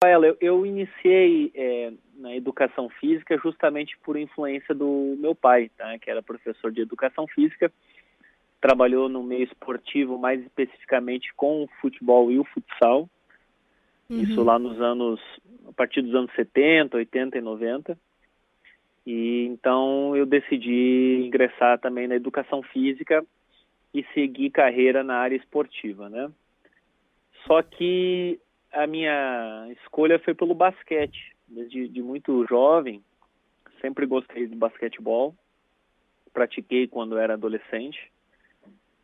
Eu iniciei na educação física justamente por influência do meu pai, tá? Que era professor de educação física, trabalhou no meio esportivo, mais especificamente com o futebol e o futsal, isso lá a partir dos anos 70, 80 e 90. E então eu decidi ingressar também na educação física e seguir carreira na área esportiva, né? Só que a minha escolha foi pelo basquete. Desde muito jovem, sempre gostei de basquetebol, pratiquei quando era adolescente.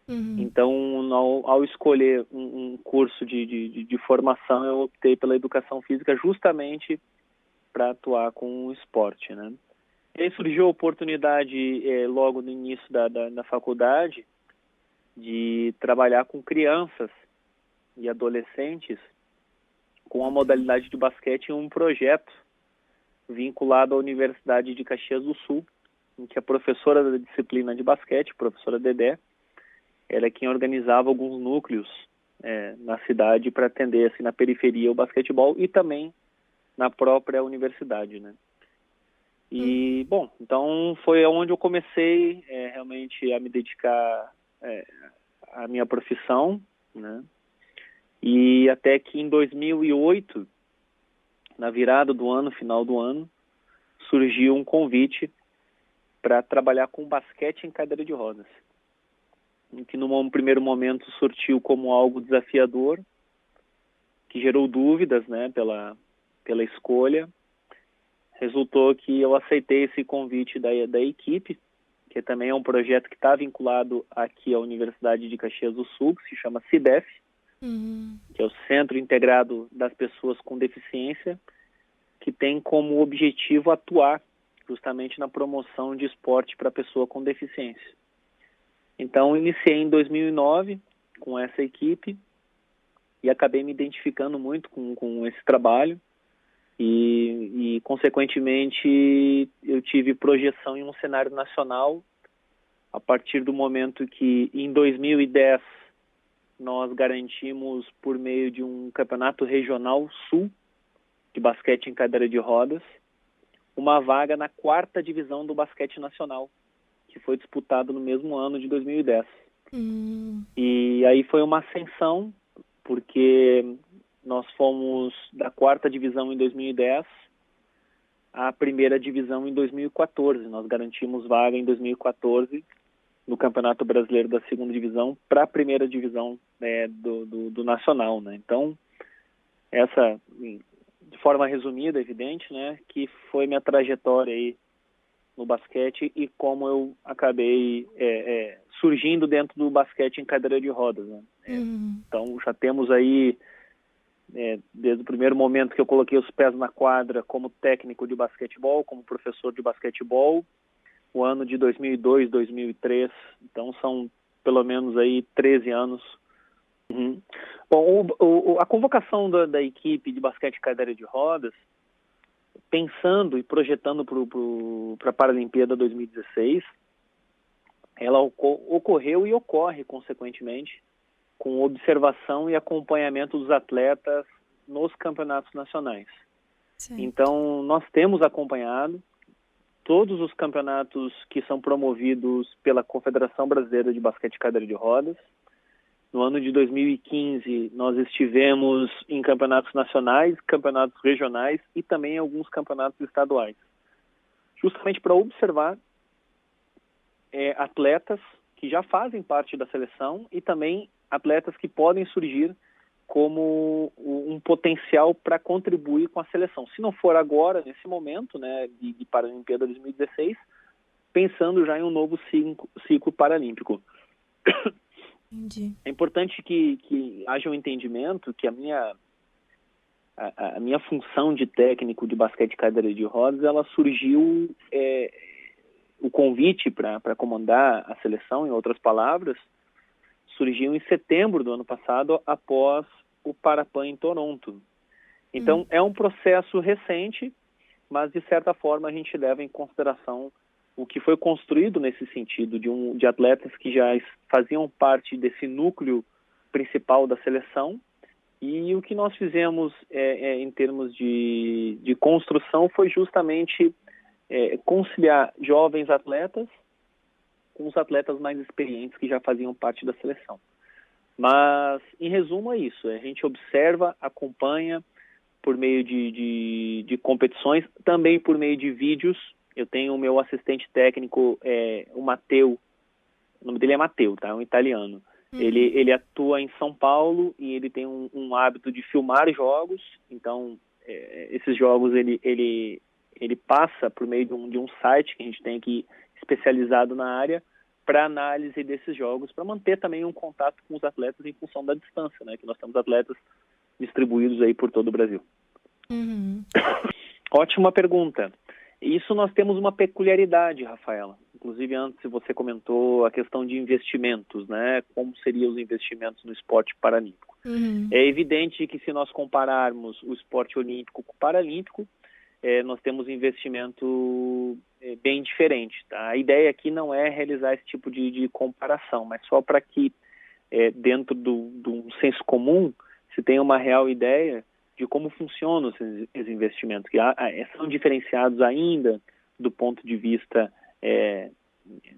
Então, ao escolher um curso de formação, eu optei pela educação física justamente para atuar com o esporte, né? E aí surgiu a oportunidade, logo no início da faculdade, de trabalhar com crianças e adolescentes com a modalidade de basquete em um projeto vinculado à Universidade de Caxias do Sul, em que a professora da disciplina de basquete, a professora Dedé, era quem organizava alguns núcleos na cidade para atender assim, na periferia o basquetebol e também na própria universidade, né? E, bom, então foi onde eu comecei realmente a me dedicar à minha profissão, né? E até que em 2008, na virada do ano, final do ano, surgiu um convite para trabalhar com basquete em cadeira de rodas, em que num primeiro momento surtiu como algo desafiador, que gerou dúvidas, né, pela escolha. Resultou que eu aceitei esse convite da equipe, que também é um projeto que está vinculado aqui à Universidade de Caxias do Sul, que se chama CIDEF, que é o Centro Integrado das Pessoas com Deficiência, que tem como objetivo atuar justamente na promoção de esporte para pessoa com deficiência. Então, iniciei em 2009 com essa equipe e acabei me identificando muito com esse trabalho e, consequentemente, eu tive projeção em um cenário nacional a partir do momento que, em 2010, nós garantimos, por meio de um campeonato regional sul de basquete em cadeira de rodas, uma vaga na 4ª divisão do basquete nacional, que foi disputado no mesmo ano de 2010. E aí foi uma ascensão, porque nós fomos da 4ª divisão em 2010 à 1ª divisão em 2014. Nós garantimos vaga em 2014 no Campeonato Brasileiro da 2ª divisão para a 1ª divisão do Nacional, né? Então, essa, de forma resumida, evidente, né, que foi minha trajetória aí no basquete e como eu acabei surgindo dentro do basquete em cadeira de rodas, né? Então, já temos aí, desde o primeiro momento que eu coloquei os pés na quadra como técnico de basquetebol, como professor de basquetebol, o ano de 2002, 2003, então são pelo menos aí 13 anos. Bom, a convocação da equipe de basquete cadeira de rodas, pensando e projetando para a Paralimpíada 2016, ela ocorreu e ocorre, consequentemente, com observação e acompanhamento dos atletas nos campeonatos nacionais. Certo. Então, nós temos acompanhado todos os campeonatos que são promovidos pela Confederação Brasileira de Basquete Cadeira de Rodas. No ano de 2015, nós estivemos em campeonatos nacionais, campeonatos regionais e também em alguns campeonatos estaduais, justamente para observar atletas que já fazem parte da seleção e também atletas que podem surgir como um potencial para contribuir com a seleção. Se não for agora, nesse momento, né, de Paralimpíada 2016, pensando já em um novo ciclo paralímpico. Entendi. É importante que haja um entendimento que a minha função de técnico de basquete cadeira de rodas, ela surgiu, o convite para comandar a seleção, em outras palavras, surgiu em setembro do ano passado, após o Parapan em Toronto. Então, é um processo recente, mas, de certa forma, a gente leva em consideração o que foi construído nesse sentido, de atletas que já faziam parte desse núcleo principal da seleção E o que nós fizemos em termos de construção foi justamente conciliar jovens atletas com os atletas mais experientes que já faziam parte da seleção. Mas, em resumo, é isso. A gente observa, acompanha por meio de competições, também por meio de vídeos. Eu tenho o meu assistente técnico, o Matteo. O nome dele é Matteo, tá? É um italiano. Ele atua em São Paulo e ele tem um hábito de filmar jogos. Então, esses jogos ele passa por meio de um site que a gente tem aqui especializado na área para análise desses jogos, para manter também um contato com os atletas em função da distância, né? Que nós temos atletas distribuídos aí por todo o Brasil. Ótima pergunta. Isso nós temos uma peculiaridade, Rafaela. Inclusive, antes você comentou a questão de investimentos, né? Como seriam os investimentos no esporte paralímpico. É evidente que se nós compararmos o esporte olímpico com o paralímpico, nós temos investimento bem diferente. Tá? A ideia aqui não é realizar esse tipo de comparação, mas só para que, dentro do senso comum, se tenha uma real ideia de como funcionam esses investimentos, que são diferenciados ainda do ponto de vista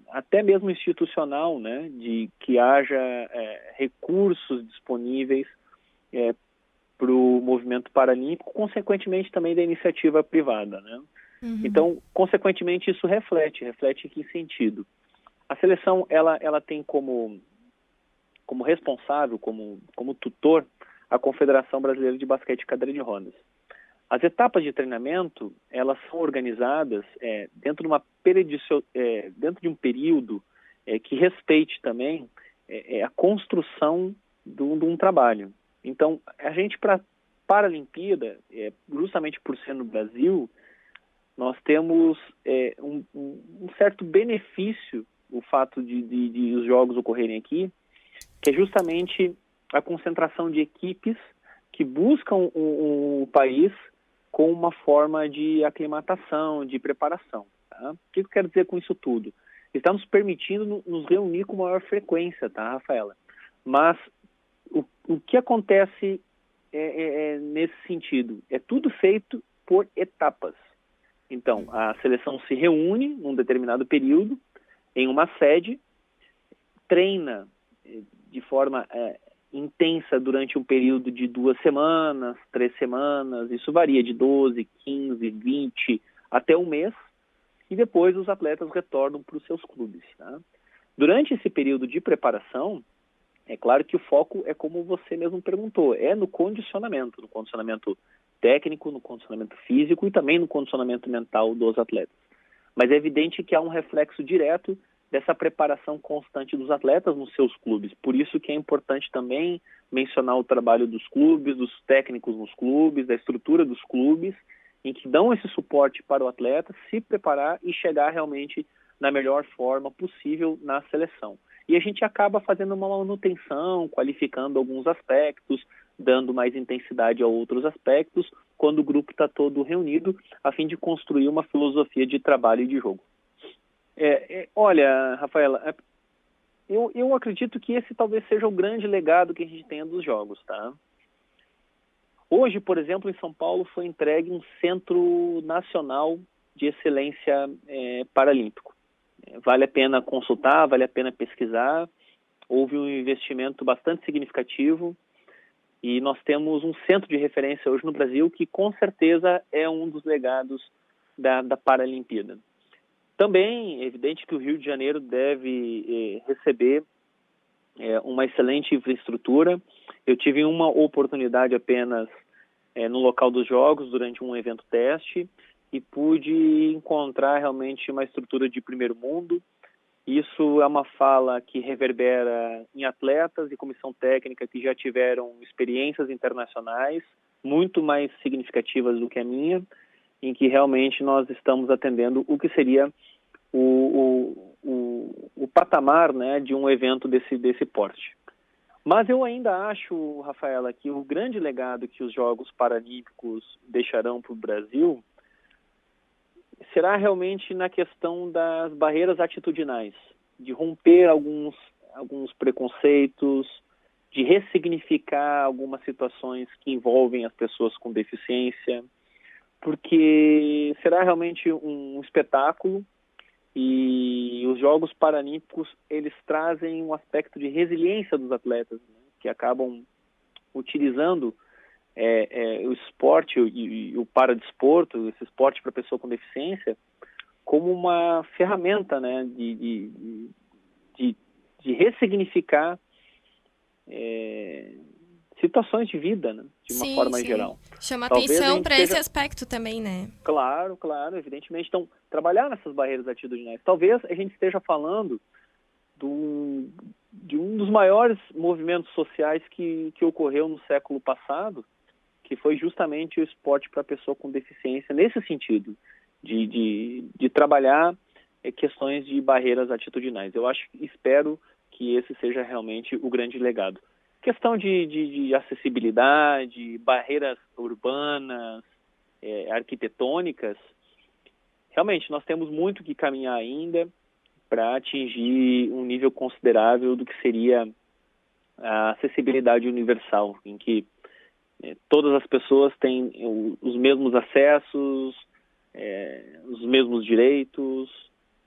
até mesmo institucional, né, de que haja recursos disponíveis para o movimento paralímpico, consequentemente também da iniciativa privada, né? Então, consequentemente, isso reflete em que sentido? A seleção, ela tem como responsável, como tutor, a Confederação Brasileira de Basquete e Cadeira de Rodas. As etapas de treinamento, elas são organizadas dentro de um período que respeite também a construção de um trabalho. Então, a gente, para a Paralimpíada, justamente por ser no Brasil, nós temos um certo benefício, o fato de os jogos ocorrerem aqui, que é justamente a concentração de equipes que buscam o país com uma forma de aclimatação, de preparação. Tá? O que eu quero dizer com isso tudo? Está nos permitindo nos reunir com maior frequência, tá, Rafaela? Mas o que acontece nesse sentido? É tudo feito por etapas. Então, a seleção se reúne num determinado período, em uma sede, treina de forma intensa durante um período de 2 semanas, 3 semanas, isso varia de 12, 15, 20, até um mês, e depois os atletas retornam para os seus clubes. Tá? Durante esse período de preparação, é claro que o foco é como você mesmo perguntou, no condicionamento técnico, no condicionamento físico e também no condicionamento mental dos atletas. Mas é evidente que há um reflexo direto dessa preparação constante dos atletas nos seus clubes. Por isso que é importante também mencionar o trabalho dos clubes, dos técnicos nos clubes, da estrutura dos clubes, em que dão esse suporte para o atleta se preparar e chegar realmente na melhor forma possível na seleção. E a gente acaba fazendo uma manutenção, qualificando alguns aspectos, dando mais intensidade a outros aspectos, quando o grupo está todo reunido, a fim de construir uma filosofia de trabalho e de jogo. Olha, Rafaela, eu acredito que esse talvez seja o grande legado que a gente tenha dos jogos, tá? Hoje, por exemplo, em São Paulo foi entregue um Centro Nacional de Excelência Paralímpico. Vale a pena consultar, vale a pena pesquisar. Houve um investimento bastante significativo e nós temos um centro de referência hoje no Brasil que com certeza é um dos legados da Paralimpíada. Também é evidente que o Rio de Janeiro deve receber uma excelente infraestrutura. Eu tive uma oportunidade apenas no local dos jogos durante um evento teste e pude encontrar realmente uma estrutura de primeiro mundo. Isso é uma fala que reverbera em atletas e comissão técnica que já tiveram experiências internacionais muito mais significativas do que a minha, em que realmente nós estamos atendendo o que seria o patamar, né, de um evento desse porte. Mas eu ainda acho, Rafaela, que o grande legado que os Jogos Paralímpicos deixarão para o Brasil será realmente na questão das barreiras atitudinais, de romper alguns preconceitos, de ressignificar algumas situações que envolvem as pessoas com deficiência, porque será realmente um espetáculo e os Jogos Paralímpicos, eles trazem um aspecto de resiliência dos atletas, né, que acabam utilizando o esporte e o paradesporto, esse esporte para pessoa com deficiência, como uma ferramenta, né, de ressignificar situações de vida, né, de uma forma geral. Chama Talvez atenção para esse aspecto também, né? Claro, evidentemente. Então, trabalhar nessas barreiras atitudinais. Talvez a gente esteja falando de um dos maiores movimentos sociais que ocorreu no século passado, que foi justamente o esporte para pessoa com deficiência, nesse sentido, de trabalhar questões de barreiras atitudinais. Eu espero que esse seja realmente o grande legado. Questão de acessibilidade, barreiras urbanas, arquitetônicas, realmente nós temos muito que caminhar ainda para atingir um nível considerável do que seria a acessibilidade universal, em que todas as pessoas têm os mesmos acessos, os mesmos direitos,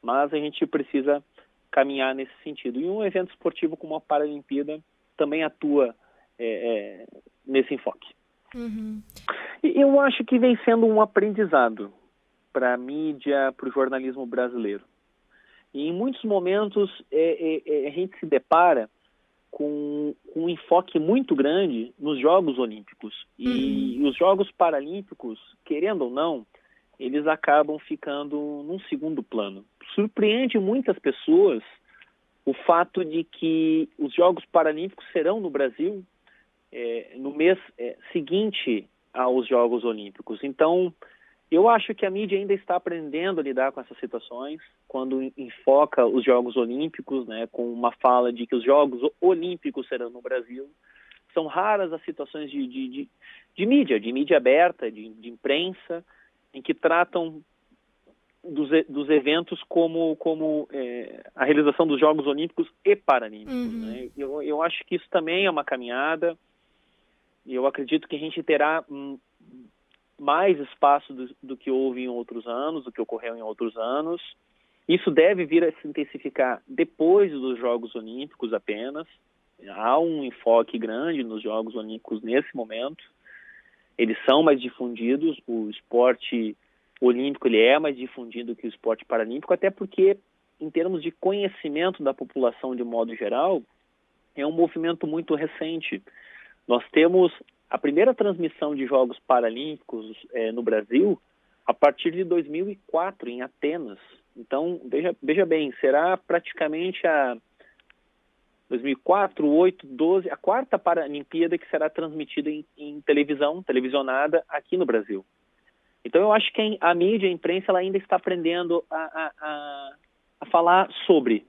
mas a gente precisa caminhar nesse sentido. E um evento esportivo como a Paralimpíada também atua nesse enfoque. Uhum. E eu acho que vem sendo um aprendizado para a mídia, para o jornalismo brasileiro. E em muitos momentos a gente se depara com um enfoque muito grande nos Jogos Olímpicos. E os Jogos Paralímpicos, querendo ou não, eles acabam ficando num segundo plano. Surpreende muitas pessoas o fato de que os Jogos Paralímpicos serão no Brasil no mês seguinte aos Jogos Olímpicos. Então, eu acho que a mídia ainda está aprendendo a lidar com essas situações, quando enfoca os Jogos Olímpicos, né, com uma fala de que os Jogos Olímpicos serão no Brasil. São raras as situações de mídia aberta, de imprensa, em que tratam dos eventos como a realização dos Jogos Olímpicos e Paralímpicos. Né? Eu acho que isso também é uma caminhada, e eu acredito que a gente terá mais espaço do que houve em outros anos, do que ocorreu em outros anos. Isso deve vir a se intensificar depois dos Jogos Olímpicos apenas. Há um enfoque grande nos Jogos Olímpicos nesse momento. Eles são mais difundidos, o esporte olímpico ele é mais difundido que o esporte paralímpico, até porque, em termos de conhecimento da população de modo geral, é um movimento muito recente. Nós temos a primeira transmissão de Jogos Paralímpicos no Brasil a partir de 2004, em Atenas. Então, veja bem, será praticamente a 2004, 8, 12, a quarta Paralimpíada que será transmitida em televisionada aqui no Brasil. Então, eu acho que a mídia, a imprensa, ela ainda está aprendendo a falar sobre,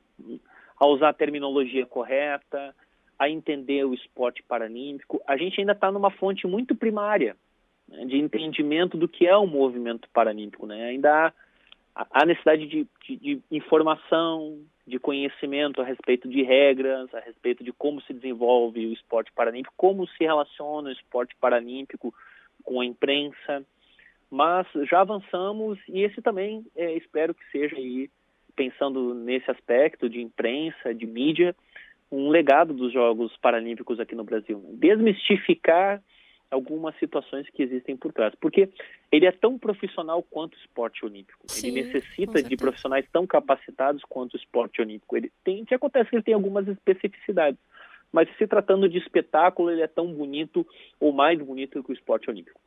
a usar a terminologia correta, a entender o esporte paralímpico. A gente ainda está numa fonte muito primária, né, de entendimento do que é o movimento paralímpico. Né? Ainda há necessidade de informação, de conhecimento a respeito de regras, a respeito de como se desenvolve o esporte paralímpico, como se relaciona o esporte paralímpico com a imprensa. Mas já avançamos e esse também espero que seja, aí, pensando nesse aspecto de imprensa, de mídia, um legado dos Jogos Paralímpicos aqui no Brasil. Desmistificar algumas situações que existem por trás. Porque ele é tão profissional quanto o esporte olímpico. Sim, ele necessita de profissionais tão capacitados quanto o esporte olímpico. O que acontece é que ele tem algumas especificidades. Mas se tratando de espetáculo, ele é tão bonito ou mais bonito que o esporte olímpico.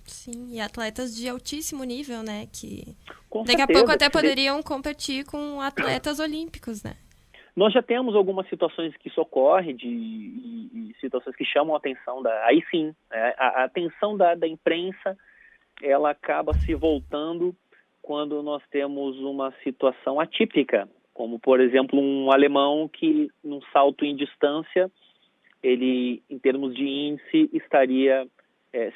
Sim, e atletas de altíssimo nível, né? Que Com daqui certeza, a pouco até poderiam competir com atletas olímpicos, né? Nós já temos algumas situações que isso ocorre, e situações que chamam a atenção aí sim, a atenção da imprensa, ela acaba se voltando quando nós temos uma situação atípica, como, por exemplo, um alemão que, num salto em distância, ele, em termos de índice,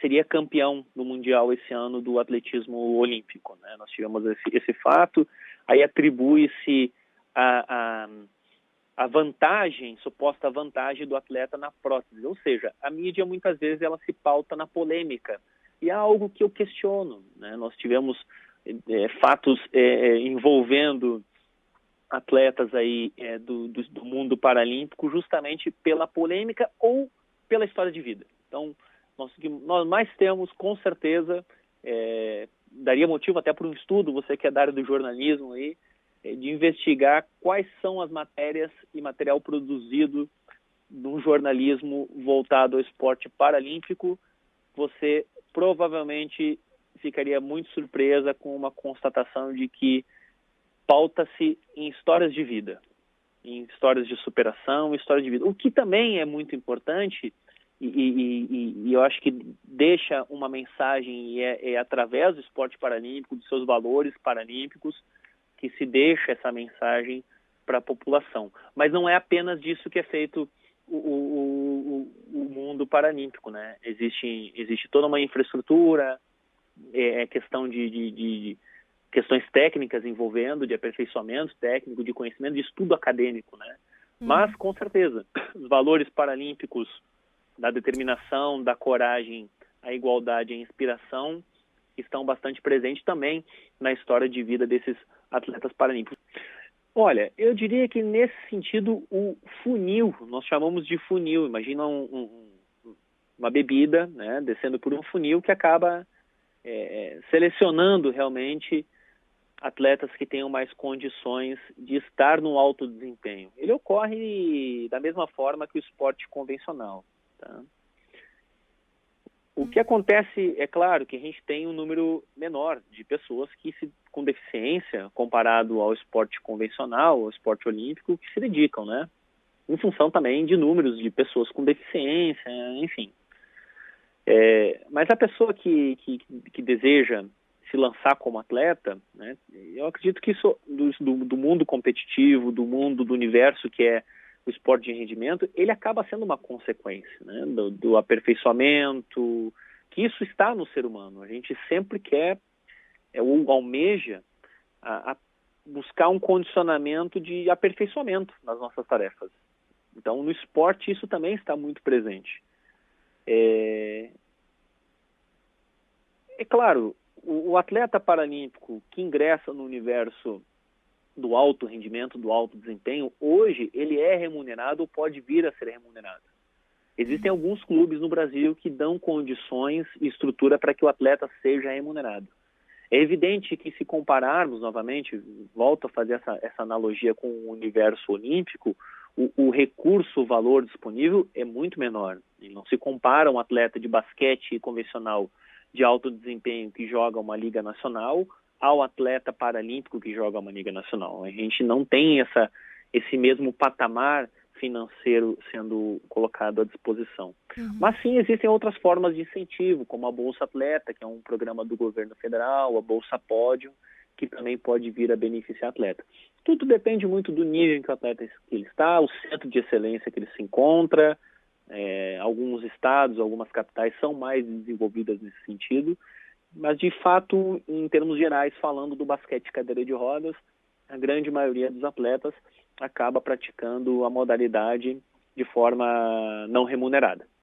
seria campeão do Mundial esse ano do atletismo olímpico. Né? Nós tivemos esse fato, aí atribui-se a a vantagem, suposta vantagem do atleta na prótese. Ou seja, a mídia muitas vezes ela se pauta na polêmica. E é algo que eu questiono, né? Nós tivemos fatos envolvendo atletas aí do mundo paralímpico justamente pela polêmica ou pela história de vida. Então, nós mais temos, com certeza, daria motivo até para um estudo, você que é da área do jornalismo aí, de investigar quais são as matérias e material produzido no jornalismo voltado ao esporte paralímpico. Você provavelmente ficaria muito surpresa com uma constatação de que pauta-se em histórias de vida, em histórias de superação, histórias de vida. O que também é muito importante e eu acho que deixa uma mensagem e é através do esporte paralímpico, dos seus valores paralímpicos, que se deixa essa mensagem para a população. Mas não é apenas disso que é feito o mundo paralímpico, né? Existe toda uma infraestrutura, questão de questões técnicas envolvendo, de aperfeiçoamento técnico, de conhecimento, de estudo acadêmico, né? Mas, com certeza, os valores paralímpicos da determinação, da coragem, a igualdade e a inspiração estão bastante presentes também na história de vida desses atletas paralímpicos. Olha, eu diria que nesse sentido o funil, nós chamamos de funil, imagina uma bebida, né, descendo por um funil que acaba selecionando realmente atletas que tenham mais condições de estar no alto desempenho. Ele ocorre da mesma forma que o esporte convencional. Tá? O que acontece, é claro, que a gente tem um número menor de pessoas com deficiência, comparado ao esporte convencional, ao esporte olímpico, que se dedicam, né? Em função também de números de pessoas com deficiência, enfim. Mas a pessoa que deseja se lançar como atleta, né, eu acredito que isso do mundo competitivo, do mundo do universo que é o esporte de rendimento, ele acaba sendo uma consequência, né, do aperfeiçoamento, que isso está no ser humano. A gente sempre quer ou almeja a buscar um condicionamento de aperfeiçoamento nas nossas tarefas. Então, no esporte, isso também está muito presente. É claro, o atleta paralímpico que ingressa no universo do alto rendimento, do alto desempenho, hoje ele é remunerado ou pode vir a ser remunerado. Existem alguns clubes no Brasil que dão condições e estrutura para que o atleta seja remunerado. É evidente que, se compararmos novamente, volto a fazer essa analogia com o universo olímpico, o recurso, o valor disponível é muito menor. Ele não se compara um atleta de basquete convencional de alto desempenho que joga uma liga nacional ao atleta paralímpico que joga uma liga nacional. A gente não tem esse mesmo patamar financeiro sendo colocado à disposição. Mas sim, existem outras formas de incentivo, como a Bolsa Atleta, que é um programa do governo federal, a Bolsa Pódio, que também pode vir a beneficiar o atleta. Tudo depende muito do nível em que o atleta está, o centro de excelência que ele se encontra. Alguns estados, algumas capitais são mais desenvolvidas nesse sentido, mas de fato, em termos gerais, falando do basquete de cadeira de rodas, a grande maioria dos atletas acaba praticando a modalidade de forma não remunerada.